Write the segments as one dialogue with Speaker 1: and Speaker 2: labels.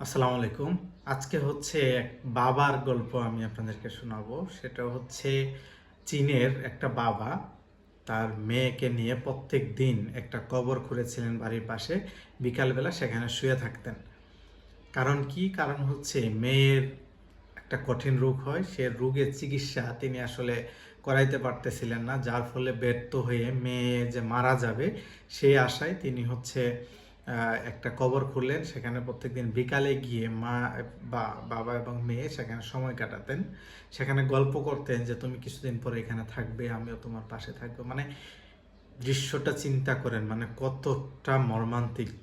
Speaker 1: আসসালামু আলাইকুম। আজকে হচ্ছে এক বাবার গল্প আমি আপনাদেরকে শোনাবো। সেটা হচ্ছে চীনের একটা বাবা তার মেয়েকে নিয়ে প্রত্যেকদিন একটা কবর খুঁড়েছিলেন বাড়ির পাশে। বিকালবেলা সেখানে শুয়ে থাকতেন। কারণ কি? কারণ হচ্ছে মেয়ের একটা কঠিন রোগ হয়। সে রোগের চিকিৎসা তিনি আসলে করাইতে পারতেছিলেন না। যার ফলে ব্যর্থ হয়ে মেয়ে যে মারা যাবে সেই আশায় তিনি হচ্ছে একটা কবর খুললেন। সেখানে প্রত্যেকদিন বিকালে গিয়ে মা বা বাবা এবং মেয়ে সেখানে সময় কাটাতেন। সেখানে গল্প করতেন যে তুমি কিছুদিন পরে এখানে থাকবে, আমিও তোমার পাশে থাকবো। মানে দৃশ্যটা চিন্তা করেন, মানে কতটা মর্মান্তিক।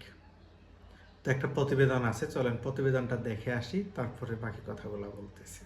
Speaker 1: তো একটা প্রতিবেদন আছে, চলেন প্রতিবেদনটা দেখে আসি, তারপরে বাকি কথাগুলো বলতেছি।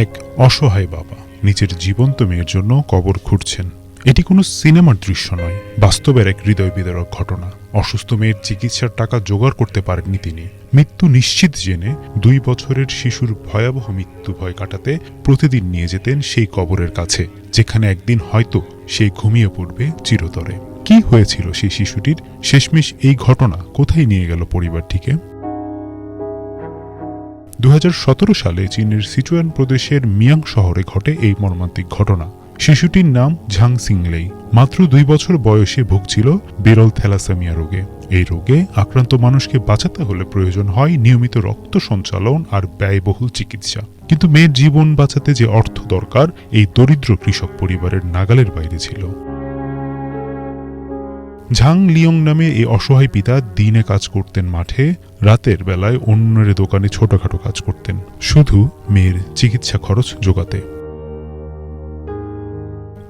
Speaker 2: এক অসহায় বাবা নিজের জীবন্ত মেয়ের জন্য কবর খুঁড়ছেন। এটি কোনো সিনেমার দৃশ্য নয়, বাস্তবের এক হৃদয় বিদারক ঘটনা। অসুস্থ মেয়ের চিকিৎসার টাকা জোগাড় করতে পারেননি তিনি। মৃত্যু নিশ্চিত জেনে 2 বছরের শিশুর ভয়াবহ মৃত্যু ভয় কাটাতে প্রতিদিন নিয়ে যেতেন সেই কবরের কাছে, যেখানে একদিন হয়তো সে ঘুমিয়ে পড়বে চিরতরে। কি হয়েছিল সেই শিশুটির? শেষমেশ এই ঘটনা কোথায় নিয়ে গেল পরিবারটিকে? 2017 সালে চীনের সিচুয়ান প্রদেশের মিয়াং শহরে ঘটে এই মর্মান্তিক ঘটনা। শিশুটির নাম ঝাং সিংলেই। মাত্র 2 বছর বয়সে ভুগছিল বিরল থ্যালাসেমিয়া রোগে। এই রোগে আক্রান্ত মানুষকে বাঁচাতে হলে প্রয়োজন হয় নিয়মিত রক্ত সঞ্চালন আর ব্যয়বহুল চিকিৎসা। কিন্তু মেয়ের জীবন বাঁচাতে যে অর্থ দরকার, এই দরিদ্র কৃষক পরিবারের নাগালের বাইরে ছিল। ঝাং লিয়ং নামে এই অসহায় পিতা দিনে কাজ করতেন মাঠে, রাতের বেলায় অন্যের দোকানে ছোটখাটো কাজ করতেন, শুধু মেয়ের চিকিৎসা খরচ জোগাতে।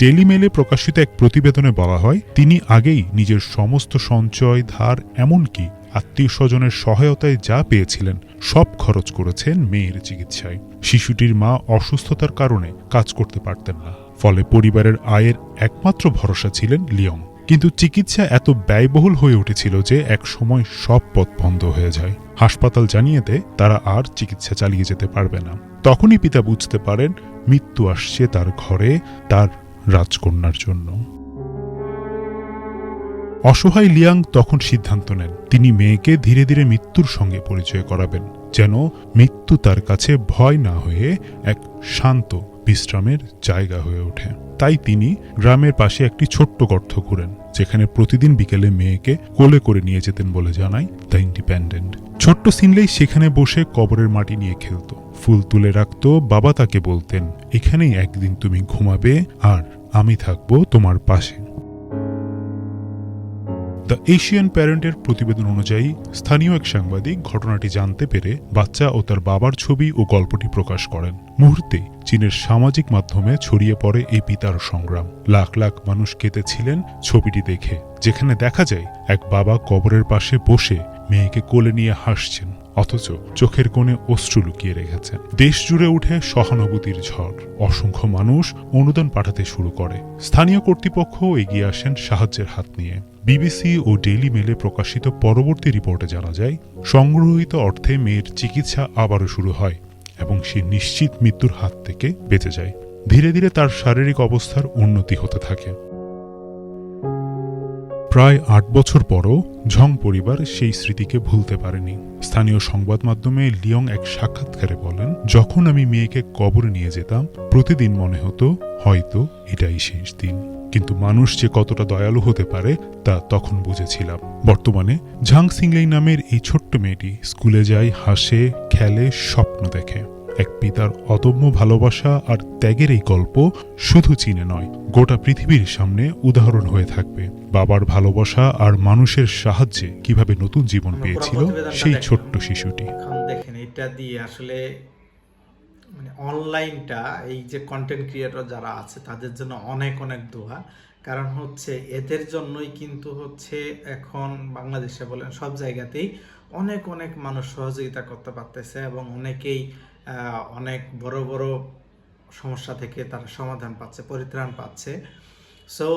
Speaker 2: ডেইলি মেলে প্রকাশিত এক প্রতিবেদনে বলা হয়, তিনি আগেই নিজের সমস্ত সঞ্চয়, ধার, এমনকি আত্মীয় স্বজনের সহায়তায় যা পেয়েছিলেন সব খরচ করেছেন মেয়ের চিকিৎসায়। শিশুটির মা অসুস্থতার কারণে কাজ করতে পারতেন না, ফলে পরিবারের আয়ের একমাত্র ভরসা ছিলেন লিয়ং। কিন্তু চিকিৎসা এত ব্যয়বহুল হয়ে উঠেছিল যে এক সময় সব পথ বন্ধ হয়ে যায়। হাসপাতাল জানিয়ে দেয় তারা আর চিকিৎসা চালিয়ে যেতে পারবে না। তখনই পিতা বুঝতে পারেন মৃত্যু আসছে তার ঘরে, তার রাজকন্যার জন্য। অসহায় লিয়াং তখন সিদ্ধান্ত নেন তিনি মেয়েকে ধীরে ধীরে মৃত্যুর সঙ্গে পরিচয় করাবেন, যেন মৃত্যু তার কাছে ভয় না হয়ে এক শান্ত বিশ্রামের জায়গা হয়ে ওঠে। তাই তিনি গ্রামের পাশে একটি ছোট্ট গর্ত খুঁড়েন, যেখানে প্রতিদিন বিকেলে মেয়েকে কোলে করে নিয়ে যেতেন বলে জানায় দ্য ইন্ডিপেন্ডেন্ট। ছোট্ট সিনলেই সেখানে বসে কবরের মাটি নিয়ে খেলত, ফুল তুলে রাখত। বাবা তাকে বলতেন, এখানেই একদিন তুমি ঘুমাবে আর আমি থাকবো তোমার পাশে। দ্য এশিয়ান প্যারেন্টের প্রতিবেদন অনুযায়ী স্থানীয় এক সাংবাদিক ঘটনাটি জানতে পেরে বাচ্চা ও তার বাবার ছবি ও গল্পটি প্রকাশ করেন। মুহূর্তে চীনের সামাজিক মাধ্যমে ছড়িয়ে পড়ে এই পিতার সংগ্রাম। লাখ লাখ মানুষ কেঁদেছিলেন ছবিটি দেখে, যেখানে দেখা যায় এক বাবা কবরের পাশে বসে মেয়েকে কোলে নিয়ে হাসছেন, অথচ চোখের কোণে অশ্রু লুকিয়ে রেখেছেন। দেশ জুড়ে উঠে সহানুভূতির ঝড়। অসংখ্য মানুষ অনুদান পাঠাতে শুরু করে। স্থানীয় কর্তৃপক্ষ এগিয়ে আসেন সাহায্যের হাত নিয়ে। বিবিসি ও ডেইলি মেলে প্রকাশিত পরবর্তী রিপোর্টে জানা যায়, সংগ্রহিত অর্থে মেয়ের চিকিৎসা আবারও শুরু হয় এবং সে নিশ্চিত মৃত্যুর হাত থেকে বেঁচে যায়। ধীরে ধীরে তার শারীরিক অবস্থার উন্নতি হতে থাকে। প্রায় 8 বছর পরও ঝং পরিবার সেই স্মৃতিকে ভুলতে পারেনি। স্থানীয় সংবাদ মাধ্যমে লিয়ং এক সাক্ষাৎকারে বলেন, যখন আমি মেয়েকে কবরে নিয়ে যেতাম প্রতিদিন মনে হতো হয়তো এটাই শেষ দিন। কিন্তু মানুষ যে কতটা দয়ালু হতে পারে তা তখন বুঝেছিলাম। বর্তমানে ঝাং সিংলেই নামের এই ছোট্ট মেয়েটি স্কুলে যায়, হাসে, খেলে, স্বপ্ন দেখে। এক পিতার অদম্য ভালোবাসা আর ত্যাগের এই গল্প শুধু চীনে নয়, গোটা পৃথিবীর সামনে উদাহরণ হয়ে থাকবে। বাবার ভালোবাসা আর মানুষের সাহায্যে কিভাবে নতুন জীবন পেয়েছিল সেই ছোট্ট শিশুটি।
Speaker 1: এখন দেখেন, এটা দিয়ে আসলে মানে অনলাইনটা, এই যে কন্টেন্ট ক্রিয়েটর যারা আছে তাদের জন্য অনেক অনেক দোয়া। কারণ হচ্ছে এদের জন্যই কিন্তু হচ্ছে এখন বাংলাদেশে বলেন সব জায়গাতেই অনেক অনেক মানুষ সহযোগিতা করতে পারতেছে এবং অনেকেই অনেক বড় বড় সমস্যা থেকে তারা সমাধান পাচ্ছে, পরিত্রাণ পাচ্ছে। সো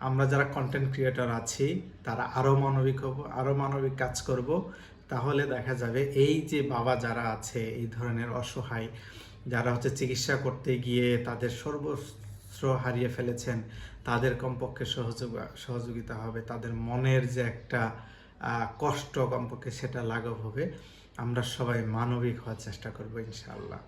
Speaker 1: আমরা যারা কন্টেন্ট ক্রিয়েটর আছি তারা আরও মানবিক হব, আরও মানবিক কাজ করব। তাহলে দেখা যাবে এই যে বাবা যারা আছে এই ধরনের অসহায়, যারা হচ্ছে চিকিৎসা করতে গিয়ে তাদের সর্বস্ব হারিয়ে ফেলেছেন, তাদের কমপক্ষে সহযোগিতা হবে। তাদের মনের যে একটা কষ্ট কমপক্ষে সেটা লাঘব হবে। আমরা সবাই মানবিক হওয়ার চেষ্টা করবো ইনশাআল্লাহ।